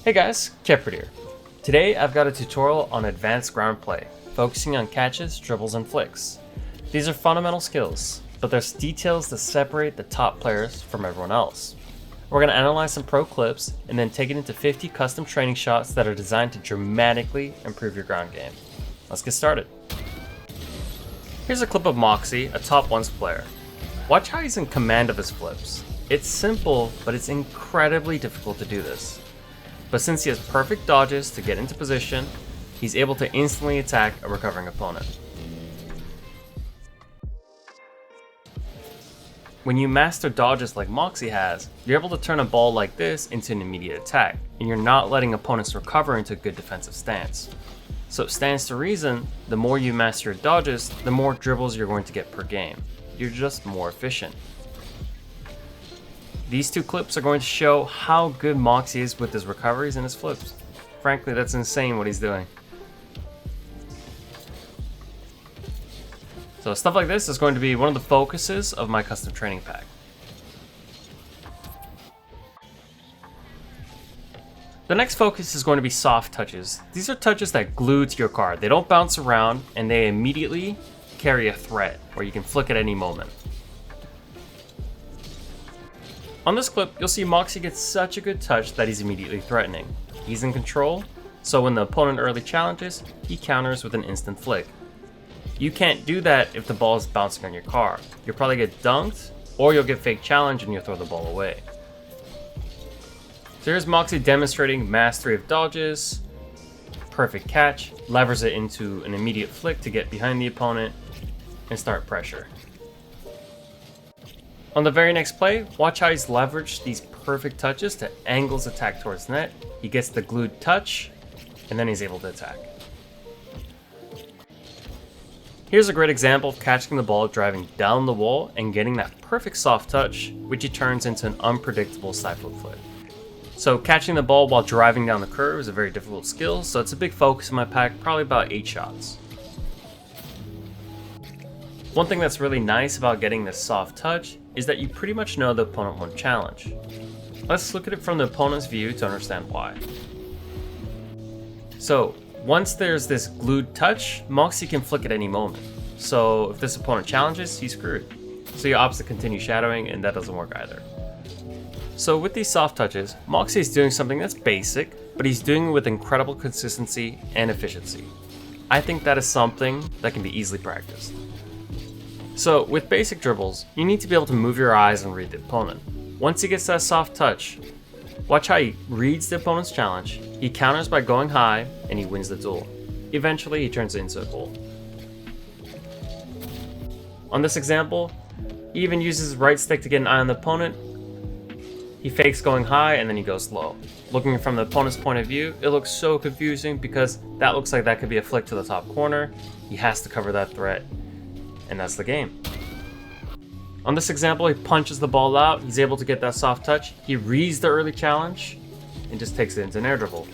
Hey guys, Kevpert here. Today I've got a tutorial on advanced ground play, focusing on catches, dribbles, and flicks. These are fundamental skills, but there's details that separate the top players from everyone else. We're going to analyze some pro clips and then take it into 50 custom training shots that are designed to dramatically improve your ground game. Let's get started. Here's a clip of Mawkzy, a top ones player. Watch how he's in command of his flips. It's simple, but it's incredibly difficult to do this. But since he has perfect dodges to get into position, he's able to instantly attack a recovering opponent. When you master dodges like Mawkzy has, you're able to turn a ball like this into an immediate attack, and you're not letting opponents recover into a good defensive stance. So it stands to reason, the more you master your dodges, the more dribbles you're going to get per game. You're just more efficient. These two clips are going to show how good Mawkzy is with his recoveries and his flips. Frankly, that's insane what he's doing. So stuff like this is going to be one of the focuses of my custom training pack. The next focus is going to be soft touches. These are touches that glue to your card. They don't bounce around and they immediately carry a threat where you can flick at any moment. On this clip, you'll see Mawkzy gets such a good touch that he's immediately threatening. He's in control, so when the opponent early challenges, he counters with an instant flick. You can't do that if the ball is bouncing on your car. You'll probably get dunked, or you'll get fake challenge and you'll throw the ball away. So here's Mawkzy demonstrating mastery of dodges, perfect catch, levers it into an immediate flick to get behind the opponent, and start pressure. On the very next play, watch how he's leveraged these perfect touches to angle his attack towards net. He gets the glued touch, and then he's able to attack. Here's a great example of catching the ball driving down the wall and getting that perfect soft touch, which he turns into an unpredictable side flip flick. So catching the ball while driving down the curve is a very difficult skill, so it's a big focus in my pack, probably about 8 shots. One thing that's really nice about getting this soft touch is that you pretty much know the opponent won't challenge. Let's look at it from the opponent's view to understand why. So, once there's this glued touch, Mawkzy can flick at any moment. So if this opponent challenges, he's screwed. So he opts to continue shadowing, and that doesn't work either. So with these soft touches, Mawkzy is doing something that's basic, but he's doing it with incredible consistency and efficiency. I think that is something that can be easily practiced. So with basic dribbles, you need to be able to move your eyes and read the opponent. Once he gets that soft touch, watch how he reads the opponent's challenge, he counters by going high, and he wins the duel. Eventually, he turns it into a goal. On this example, he even uses his right stick to get an eye on the opponent. He fakes going high, and then he goes low. Looking from the opponent's point of view, it looks so confusing because that looks like that could be a flick to the top corner. He has to cover that threat, and that's the game. On this example, he punches the ball out, he's able to get that soft touch, he reads the early challenge, and just takes it into an air dribble.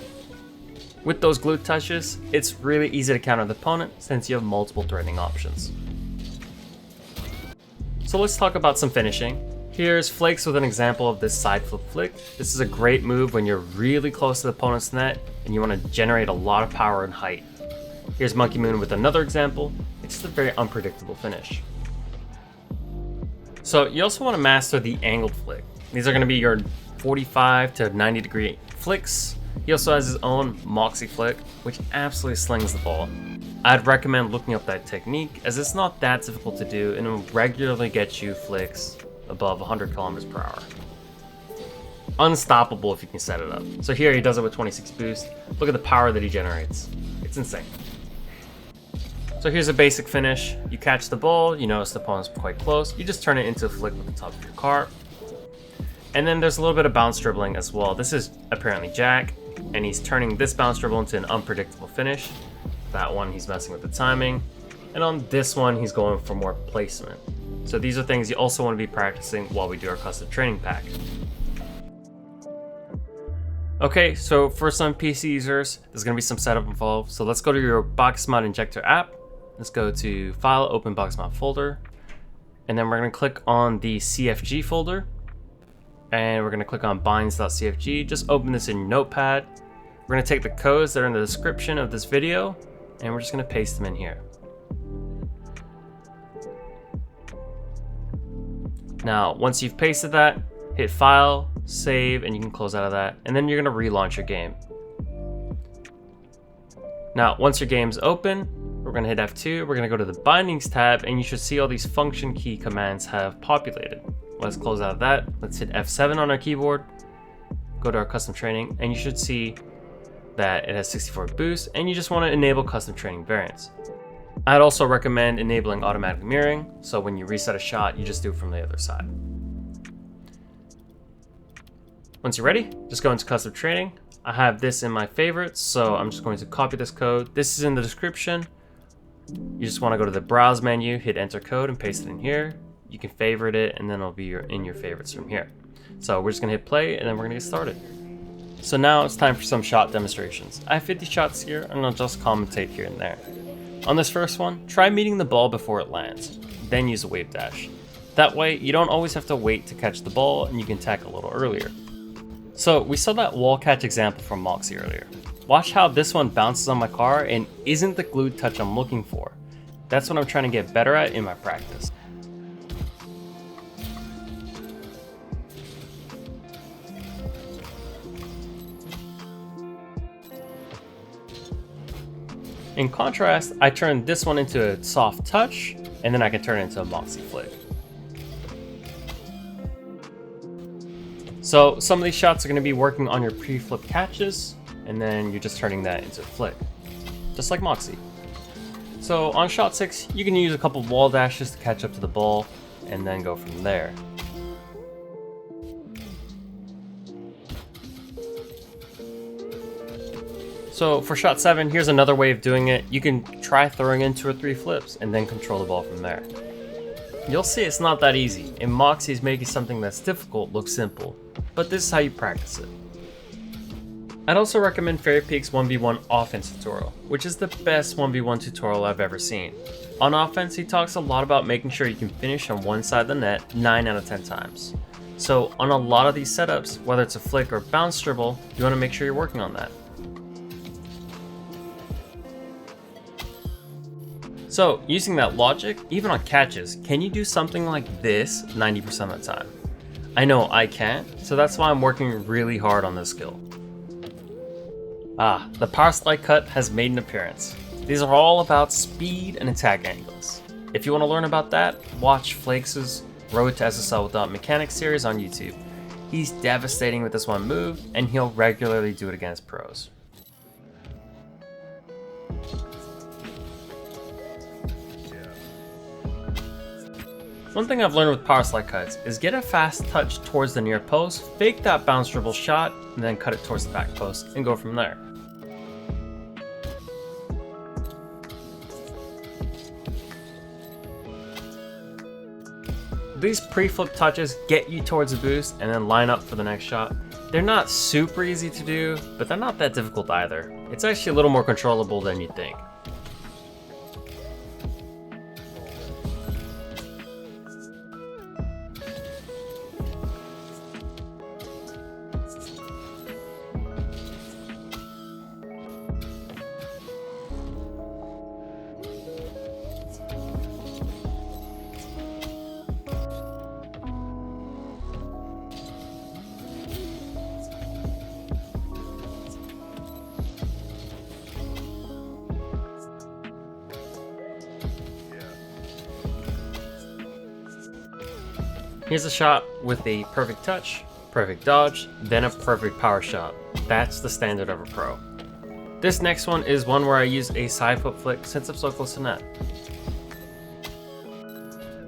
With those glued touches, it's really easy to counter the opponent since you have multiple threatening options. So let's talk about some finishing. Here's Flakes with an example of this side flip flick. This is a great move when you're really close to the opponent's net and you want to generate a lot of power and height. Here's Monkey Moon with another example. It's just a very unpredictable finish. So you also want to master the angled flick. These are going to be your 45 to 90 degree flicks. He also has his own Mawkzy flick, which absolutely slings the ball. I'd recommend looking up that technique as it's not that difficult to do and it will regularly get you flicks above 100 kilometers per hour. Unstoppable if you can set it up. So here he does it with 26 boost. Look at the power that he generates. It's insane. So here's a basic finish. You catch the ball, you notice the opponent's quite close, you just turn it into a flick with the top of your car. And then there's a little bit of bounce dribbling as well. This is apparently Jack, and he's turning this bounce dribble into an unpredictable finish. That one, he's messing with the timing. And on this one, he's going for more placement. So these are things you also want to be practicing while we do our custom training pack. Okay, so for some PC users, there's going to be some setup involved. So let's go to your Bakkesmod injector app. Let's go to File, Open Bakkesmod folder. And then we're going to click on the CFG folder. and we're going to click on binds.cfg. Just open this in your notepad. We're going to take the codes that are in the description of this video, and we're just going to paste them in here. Now, once you've pasted that, hit File, Save, and you can close out of that, and then you're going to relaunch your game. Now, once your game's open, we're going to hit F2, we're going to go to the Bindings tab, and you should see all these function key commands have populated. Let's close out of that. Let's hit F7 on our keyboard, go to our custom training, and you should see that it has 64 boost, and you just want to enable custom training variants. I'd also recommend enabling automatic mirroring, so when you reset a shot, you just do it from the other side. Once you're ready, just go into custom training. I have this in my favorites, so I'm just going to copy this code. This is in the description. You just want to go to the browse menu, hit enter code, and paste it in here. You can favorite it, and then it'll be in your favorites from here. So we're just gonna hit play, and then we're gonna get started. So now it's time for some shot demonstrations. I have 50 shots here, and I'll just commentate here and there. On this first one, try meeting the ball before it lands, then use a wave dash. That way, you don't always have to wait to catch the ball, and you can tack a little earlier. So we saw that wall catch example from Mawkzy earlier. Watch how this one bounces on my car and isn't the glued touch I'm looking for. That's what I'm trying to get better at in my practice. In contrast, I turned this one into a soft touch, and then I can turn it into a Mawkzy flick. So some of these shots are going to be working on your pre-flip catches, and then you're just turning that into a flick, just like Mawkzy. So on shot 6, you can use a couple wall dashes to catch up to the ball, and then go from there. So for shot 7, here's another way of doing it. You can try throwing in 2 or 3 flips and then control the ball from there. You'll see it's not that easy, and Mawkzy is making something that's difficult look simple, but this is how you practice it. I'd also recommend Fairy Peak's 1v1 offense tutorial, which is the best 1v1 tutorial I've ever seen. On offense, he talks a lot about making sure you can finish on one side of the net 9 out of 10 times. So on a lot of these setups, whether it's a flick or bounce dribble, you want to make sure you're working on that. So, using that logic, even on catches, can you do something like this 90% of the time? I know I can't, so that's why I'm working really hard on this skill. The power slide cut has made an appearance. These are all about speed and attack angles. If you want to learn about that, watch Flakes' Road to SSL Without Mechanics series on YouTube. He's devastating with this one move, and he'll regularly do it against pros. One thing I've learned with power slide cuts is get a fast touch towards the near post, fake that bounce dribble shot, and then cut it towards the back post and go from there. These pre-flip touches get you towards the boost and then line up for the next shot. They're not super easy to do, but they're not that difficult either. It's actually a little more controllable than you'd think. Here's a shot with a perfect touch, perfect dodge, then a perfect power shot. That's the standard of a pro. This next one is one where I use a side foot flick since I'm so close to net.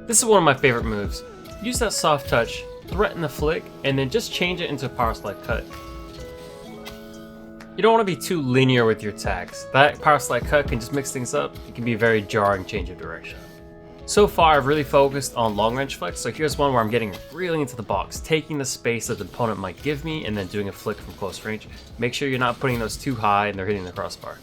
This is one of my favorite moves. Use that soft touch, threaten the flick, and then just change it into a power slide cut. You don't want to be too linear with your attacks. That power slide cut can just mix things up. It can be a very jarring change of direction. So far, I've really focused on long range flicks, so here's one where I'm getting really into the box, taking the space that the opponent might give me, and then doing a flick from close range. Make sure you're not putting those too high and they're hitting the crossbar.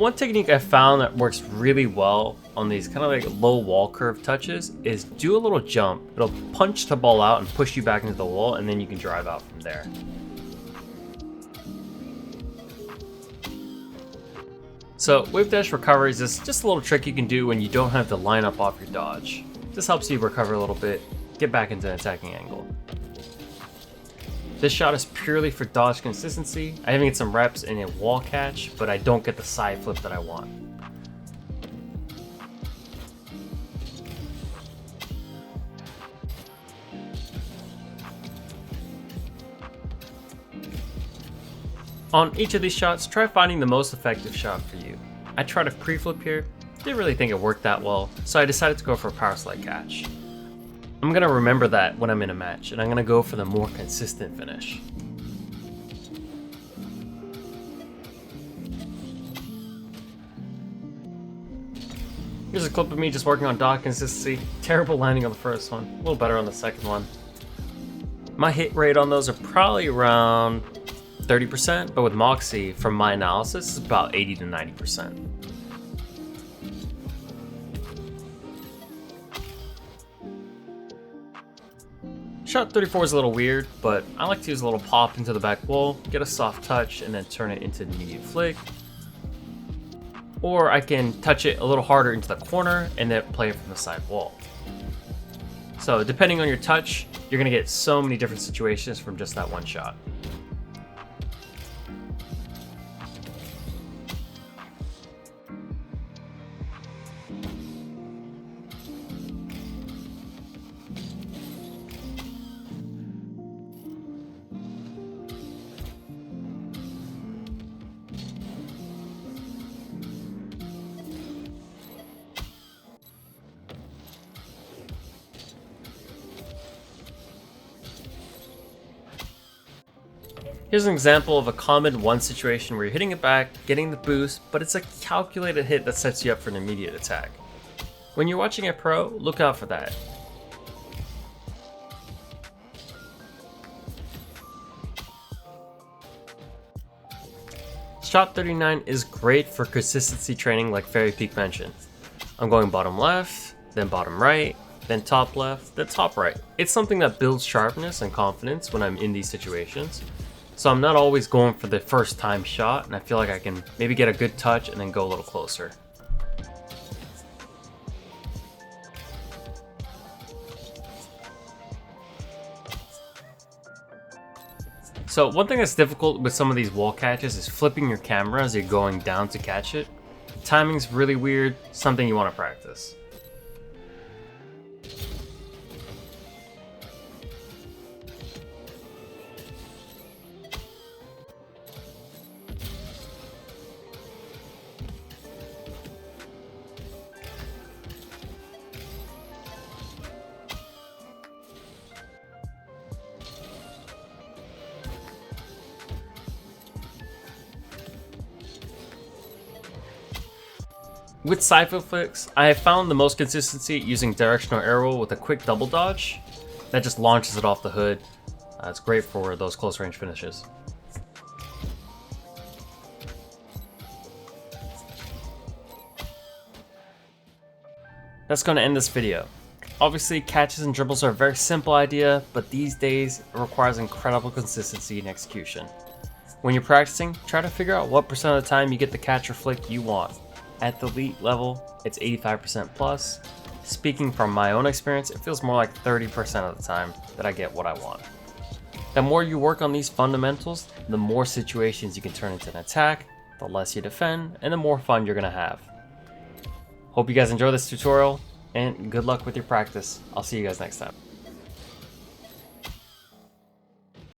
one technique I found that works really well on these kind of like low wall curve touches is do a little jump. It'll punch the ball out and push you back into the wall, and then you can drive out from there. So wave dash recoveries is just a little trick you can do when you don't have to line up off your dodge. This helps you recover a little bit, get back into an attacking angle. This shot is purely for dodge consistency. I even get some reps in a wall catch, but I don't get the side flip that I want. On each of these shots, try finding the most effective shot for you. I tried a pre-flip here, didn't really think it worked that well, so I decided to go for a power slide catch. I'm gonna remember that when I'm in a match, and I'm gonna go for the more consistent finish. Here's a clip of me just working on dodge consistency. Terrible landing on the first one, a little better on the second one. My hit rate on those are probably around 30%, but with Mawkzy, from my analysis, it's about 80 to 90%. Shot 34 is a little weird, but I like to use a little pop into the back wall, get a soft touch, and then turn it into an immediate flick. Or I can touch it a little harder into the corner and then play it from the side wall. So depending on your touch, you're gonna get so many different situations from just that one shot. Here's an example of a common one situation where you're hitting it back, getting the boost, but it's a calculated hit that sets you up for an immediate attack. When you're watching a pro, look out for that. Shot 39 is great for consistency training like Fairy Peak mentioned. I'm going bottom left, then bottom right, then top left, then top right. It's something that builds sharpness and confidence when I'm in these situations. So I'm not always going for the first time shot, and I feel like I can maybe get a good touch and then go a little closer. So one thing that's difficult with some of these wall catches is flipping your camera as you're going down to catch it. The timing's really weird, something you want to practice. With side flip flicks, I have found the most consistency using directional arrow with a quick double dodge. That just launches it off the hood. It's great for those close range finishes. That's going to end this video. Obviously, catches and dribbles are a very simple idea, but these days it requires incredible consistency and execution. When you're practicing, try to figure out what percent of the time you get the catch or flick you want. At the elite level, it's 85% plus. Speaking from my own experience, it feels more like 30% of the time that I get what I want. The more you work on these fundamentals, the more situations you can turn into an attack, the less you defend, and the more fun you're gonna have. Hope you guys enjoy this tutorial, and good luck with your practice. I'll see you guys next time.